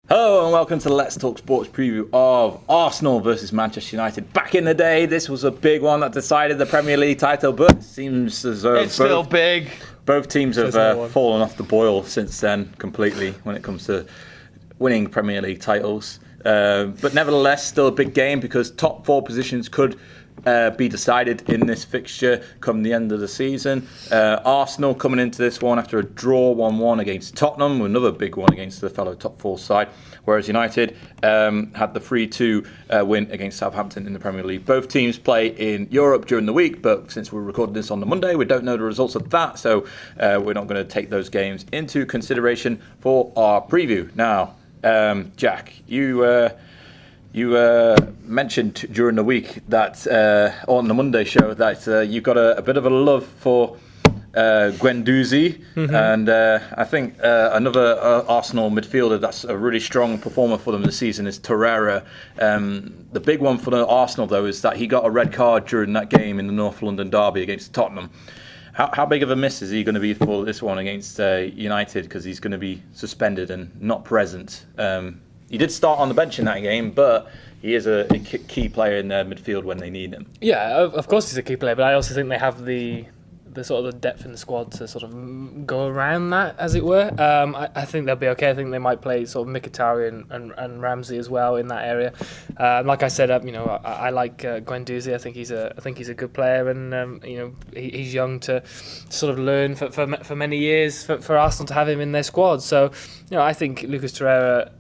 Hello and welcome to the Let's Talk Sports preview of Arsenal versus Manchester United. Back in the day, this was a big one that decided the Premier League title, but it seems as though it's still big. Both teams have fallen off the boil since then completely when it comes to winning Premier League titles. But nevertheless, still a big game because top four positions could be decided in this fixture come the end of the season. Arsenal coming into this one after a draw 1-1 against Tottenham, another big one against the fellow top four side, whereas United had the 3-2 win against Southampton in the Premier League. Both teams play in Europe during the week, but since we're recording this on the Monday, we don't know the results of that, so we're not going to take those games into consideration for our preview. Now, Jack, you mentioned during the week that on the Monday show that you got a bit of a love for Guendouzi, and I think another Arsenal midfielder that's a really strong performer for them this season is Torreira. The big one for the Arsenal though is that he got a red card during that game in the North London derby against Tottenham. How big of a miss is he going to be for this one against United, because he's going to be suspended and not present? He did start on the bench in that game, but he is a key player in their midfield when they need him. Yeah, of course he's a key player, but I also think they have the sort of the depth in the squad to sort of go around that, as it were. I think they'll be okay. I think they might play sort of Mkhitaryan and Ramsey as well in that area. Like I said, I like Guendouzi. I think he's a good player, and he's young to sort of learn for many years for Arsenal to have him in their squad. So I think Lucas Torreira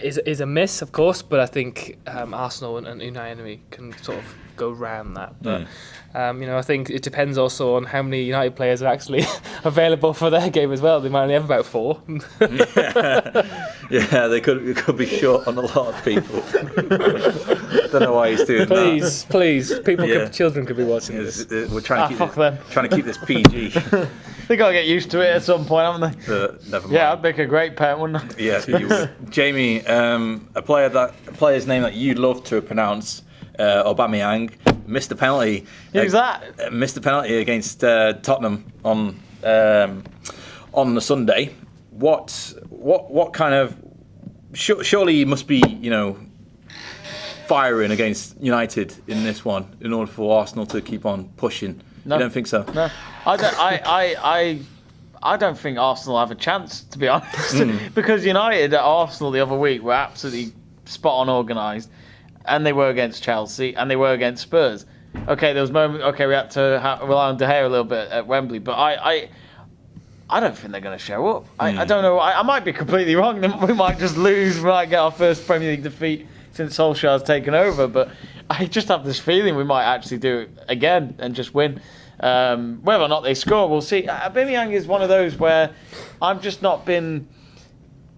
is a miss, of course, but I think Arsenal and Unai Emery can sort of go round that. But I think it depends also on how many United players are actually available for their game as well. They might only have about 4. Yeah, they could be short on a lot of people. Don't know why he's doing that. Please, children could be watching this. We're trying to keep this PG. They got to get used to it at some point, haven't they? Never mind. Yeah, I'd make a great parent, wouldn't I? Yeah, you would. Jamie, a player's name that you'd love to pronounce, Aubameyang, missed a penalty. Who's that? Missed a penalty against Tottenham on the Sunday. What kind of? Surely he must be, firing against United in this one in order for Arsenal to keep on pushing. No. You don't think so? No, I don't think Arsenal have a chance, to be honest, because United at Arsenal the other week were absolutely spot on organised, and they were against Chelsea and they were against Spurs. Okay, there was moments. Okay, we had to rely on De Gea a little bit at Wembley, but I don't think they're going to show up. I don't know. I might be completely wrong. We might just lose. We might get our first Premier League defeat since Solskjaer's taken over, but I just have this feeling we might actually do it again and just win. Whether or not they score, we'll see. Aubameyang is one of those where I've just not been.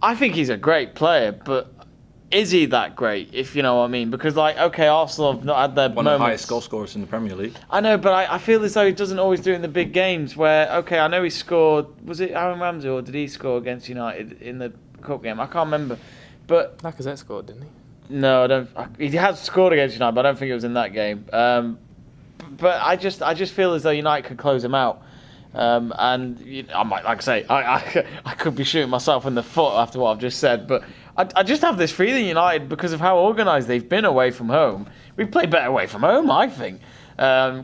I think he's a great player, but is he that great? If you know what I mean? Because Arsenal have not had their one of the highest goal scorers in the Premier League. I know, but I feel as though he doesn't always do it in the big games. Where I know he scored. Was it Aaron Ramsey or did he score against United in the cup game? I can't remember. But Lacazette scored, didn't he? No, I don't. He has scored against United, but I don't think it was in that game. But I just feel as though United could close him out, and I might, like I say, I could be shooting myself in the foot after what I've just said. But I just have this feeling United, because of how organised they've been away from home, we played better away from home, I think.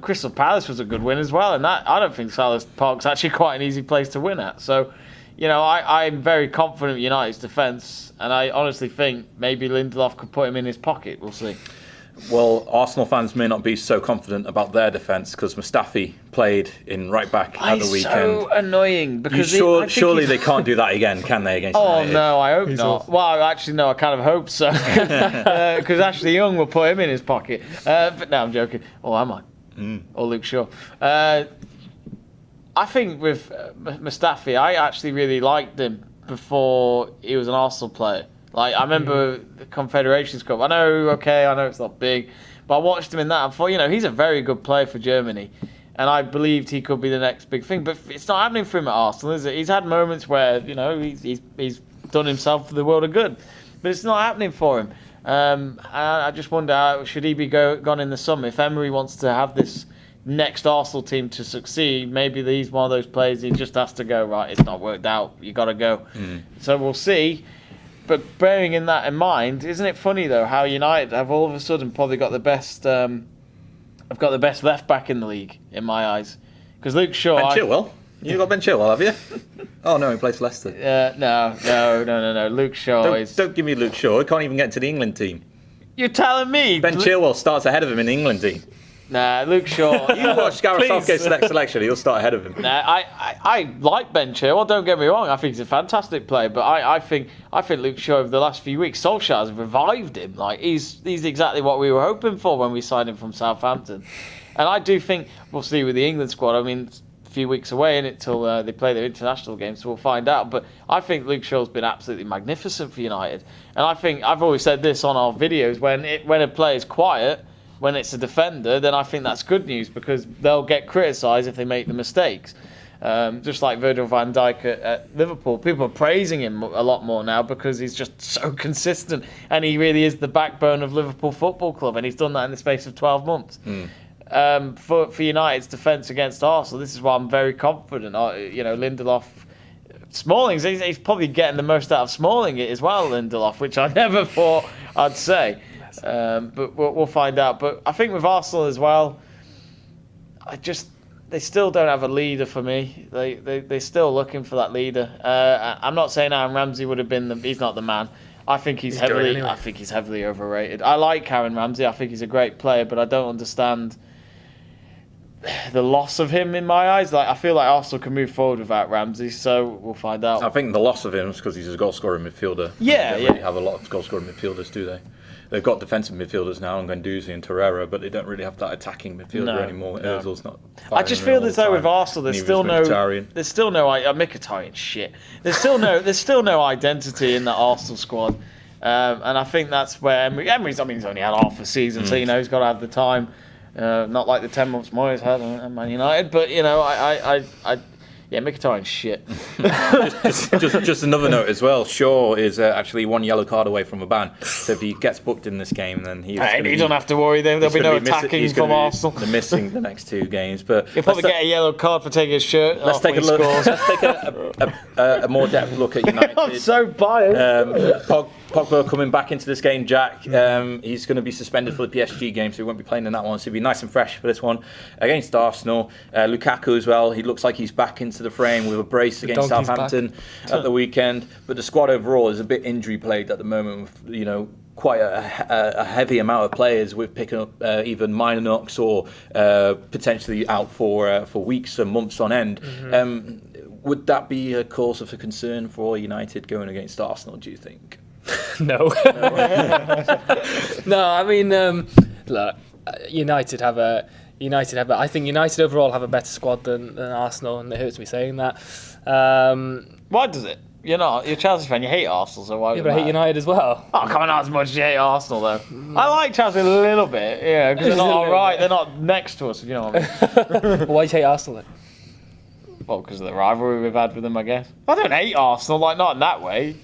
Crystal Palace was a good win as well, and that I don't think Selhurst Park's actually quite an easy place to win at. So, I'm very confident in United's defence, and I honestly think maybe Lindelof could put him in his pocket. We'll see. Well, Arsenal fans may not be so confident about their defence because Mustafi played in right back at the weekend. So annoying because surely they can't do that again, can they? Against United? No, I hope not. Well, actually, no, I kind of hope so because Ashley Young will put him in his pocket. But no, I'm joking. Or am I? Or Luke Shaw. I think with Mustafi, I actually really liked him before he was an Arsenal player. I remember the Confederations Cup. I know it's not big, but I watched him in that and thought, he's a very good player for Germany, and I believed he could be the next big thing. But it's not happening for him at Arsenal, is it? He's had moments where he's done himself for the world of good, but it's not happening for him. I just wonder, should he be gone in the summer? If Emery wants to have this next Arsenal team to succeed, maybe he's one of those players he just has to go, right, it's not worked out, you got to go. So we'll see. But bearing that in mind, isn't it funny though how United have all of a sudden probably got the best? I've got the best left back in the league in my eyes, because Luke Shaw. Ben Chilwell. You got Ben Chilwell, have you? Oh no, he plays for Leicester. No. Luke Shaw Don't give me Luke Shaw. He can't even get into the England team. You're telling me Ben Chilwell starts ahead of him in the England team. Nah, Luke Shaw. You watch Gareth Southgate's selection, he'll start ahead of him. Nah, I like Ben Chilwell. Don't get me wrong. I think he's a fantastic player, but I think Luke Shaw over the last few weeks, Solskjaer has revived him. Like he's exactly what we were hoping for when we signed him from Southampton. And I do think we'll see with the England squad. I mean, a few weeks away until they play their international games, so we'll find out. But I think Luke Shaw's been absolutely magnificent for United. And I think I've always said this on our videos: when a player's quiet, when it's a defender, then I think that's good news, because they'll get criticised if they make the mistakes. Just like Virgil van Dijk at Liverpool, people are praising him a lot more now because he's just so consistent, and he really is the backbone of Liverpool Football Club, and he's done that in the space of 12 months. For United's defence against Arsenal, this is why I'm very confident. Lindelof, Smalling's he's probably getting the most out of Smalling as well, Lindelof, which I never thought I'd say. But we'll find out. But I think with Arsenal as well, they still don't have a leader for me. They're still looking for that leader. I'm not saying Aaron Ramsey would have been he's not the man. I think he's heavily overrated. I like Aaron Ramsey. I think he's a great player, but I don't understand the loss of him in my eyes. Like I feel like Arsenal can move forward without Ramsey, so we'll find out. I think the loss of him is because he's a goal-scoring midfielder. Yeah, they don't really have a lot of goal-scoring midfielders, do they? They've got defensive midfielders now, Guendouzi and Torreira, but they don't really have that attacking midfielder anymore. Ozil's not. I just feel as though with Arsenal, there's still no Mkhitaryan shit. There's still no identity in the Arsenal squad, and I think that's where Emery's. I mean, he's only had half a season, so he's got to have the time. Not like the 10 months Moyes had at Man United, but Mkhitaryan's shit. just another note as well. Shaw is actually one yellow card away from a ban. So if he gets booked in this game, then he don't have to worry. There'll be no attacking from Arsenal. They're missing the next two games, but he'll probably get a yellow card for taking his shirt off. Let's take a more depth look at United. I'm so biased. Pogba coming back into this game, Jack. He's going to be suspended for the PSG game, so he won't be playing in that one. So he'll be nice and fresh for this one against Arsenal. Lukaku as well. He looks like he's back into the frame with a brace against Southampton at the weekend. But the squad overall is a bit injury plagued at the moment. With, quite a heavy amount of players with picking up even minor knocks or potentially out for weeks and months on end. Would that be a cause for concern for United going against Arsenal, do you think? No. No, I mean, look, United have I think United overall have a better squad than Arsenal, and it hurts me saying that. Why does it? You're a Chelsea fan, you hate Arsenal, so why would I hate United as well. Oh, come on, not as much as you hate Arsenal, though. I like Chelsea a little bit, because they're not alright, they're not next to us, if you know what I mean. Why do you hate Arsenal then? Well, because of the rivalry we've had with them, I guess. I don't hate Arsenal, not in that way.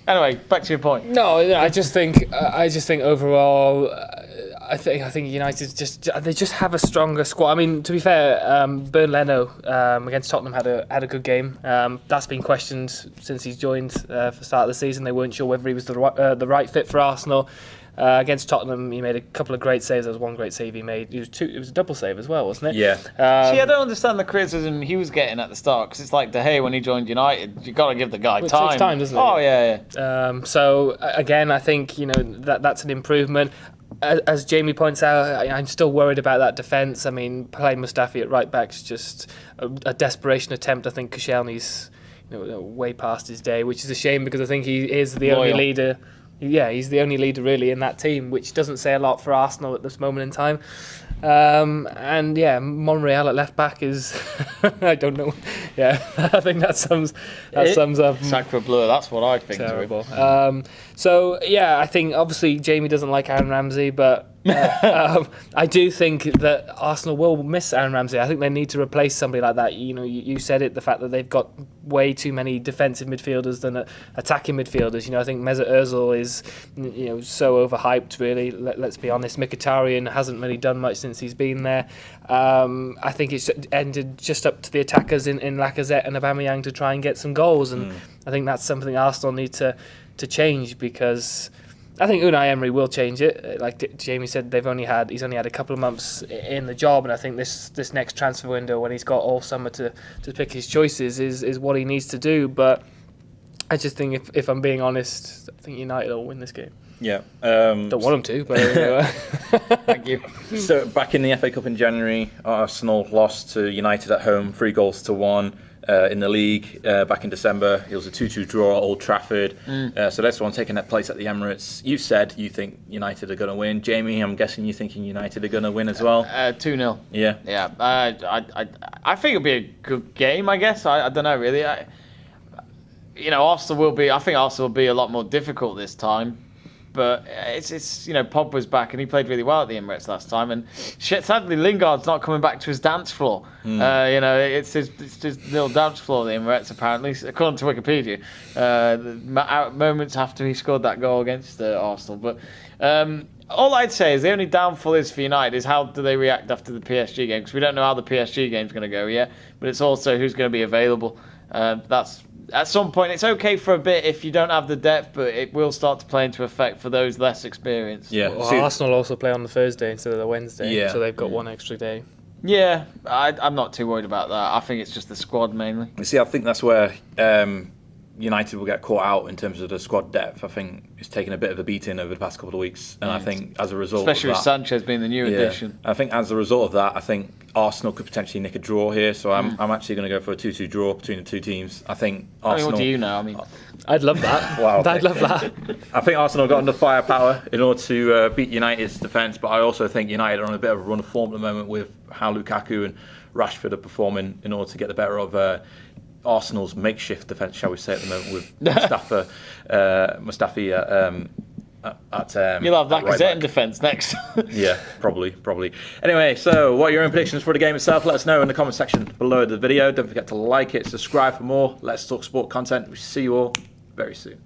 Anyway, back to your point. No, I just think overall, I think United just have a stronger squad. I mean, to be fair, Bernd Leno against Tottenham had a good game. That's been questioned since he's joined for the start of the season. They weren't sure whether he was the right fit for Arsenal. Against Tottenham, he made a couple of great saves. There was one great save he made. It was a double save as well, wasn't it? Yeah. See, I don't understand the criticism he was getting at the start, because it's like De Gea when he joined United. You got to give the guy time. It takes time, doesn't it? Oh yeah. So again, I think that's an improvement. As Jamie points out, I'm still worried about that defence. I mean, playing Mustafi at right back is just a desperation attempt. I think Koscielny's way past his day, which is a shame, because I think he is the only leader. Yeah, he's the only leader really in that team, which doesn't say a lot for Arsenal at this moment in time. And Monreal at left back is I don't know. Yeah, I think that sums up. Sacre bleu, that's what I think. Terrible. So I think obviously Jamie doesn't like Aaron Ramsey, but I do think that Arsenal will miss Aaron Ramsey. I think they need to replace somebody like that. You said it, the fact that they've got way too many defensive midfielders than attacking midfielders. I think Mesut Ozil is so overhyped, really. Let's be honest. Mkhitaryan hasn't really done much since he's been there. I think it's ended just up to the attackers in Lacazette and Aubameyang to try and get some goals, and I think that's something Arsenal need to change, because I think Unai Emery will change it. Like Jamie said, he's only had a couple of months in the job, and I think this next transfer window, when he's got all summer to pick his choices, is what he needs to do. But I just think, if I'm being honest, I think United will win this game. Yeah. Don't want them to, but Thank you. So back in the FA Cup in January, Arsenal lost to United at home, 3-1. In the league back in December, it was a 2-2 draw at Old Trafford. So that's one taking that place at the Emirates. You said you think United are going to win. Jamie, I'm guessing you're thinking United are going to win as well. 2-0. Yeah. Yeah. I think it'll be a good game. I guess. I don't know really. Arsenal will be. I think Arsenal will be a lot more difficult this time. But it's Pogba's back, and he played really well at the Emirates last time. And sadly, Lingard's not coming back to his dance floor. It's his little dance floor at the Emirates, apparently, according to Wikipedia. Moments after he scored that goal against Arsenal. But all I'd say is the only downfall is for United is how do they react after the PSG game, because we don't know how the PSG game's going to go yet. But it's also who's going to be available. That's at some point. It's okay for a bit if you don't have the depth, but it will start to play into effect for those less experienced. Yeah. Well, Arsenal also play on the Thursday instead of the Wednesday, so they've got one extra day. Yeah, I'm not too worried about that. I think it's just the squad mainly. You see, I think that's where United will get caught out in terms of the squad depth. I think it's taken a bit of a beating over the past couple of weeks, and I think as a result, especially with Sanchez being the new addition, I think as a result of that, I think Arsenal could potentially nick a draw here. So I'm actually going to go for a 2-2 draw between the two teams. I think Arsenal. What do you know? I mean, I'd love that. Wow, I'd love that. I think Arsenal got under firepower in order to beat United's defence, but I also think United are on a bit of a run of form at the moment with how Lukaku and Rashford are performing in order to get the better of Arsenal's makeshift defence, shall we say, at the moment with Mustafi at you'll have Lacazette right in defence next. Yeah, probably. Anyway, so what are your own predictions for the game itself? Let us know in the comment section below the video. Don't forget to like it, subscribe for more Let's Talk Sport content. We see you all very soon.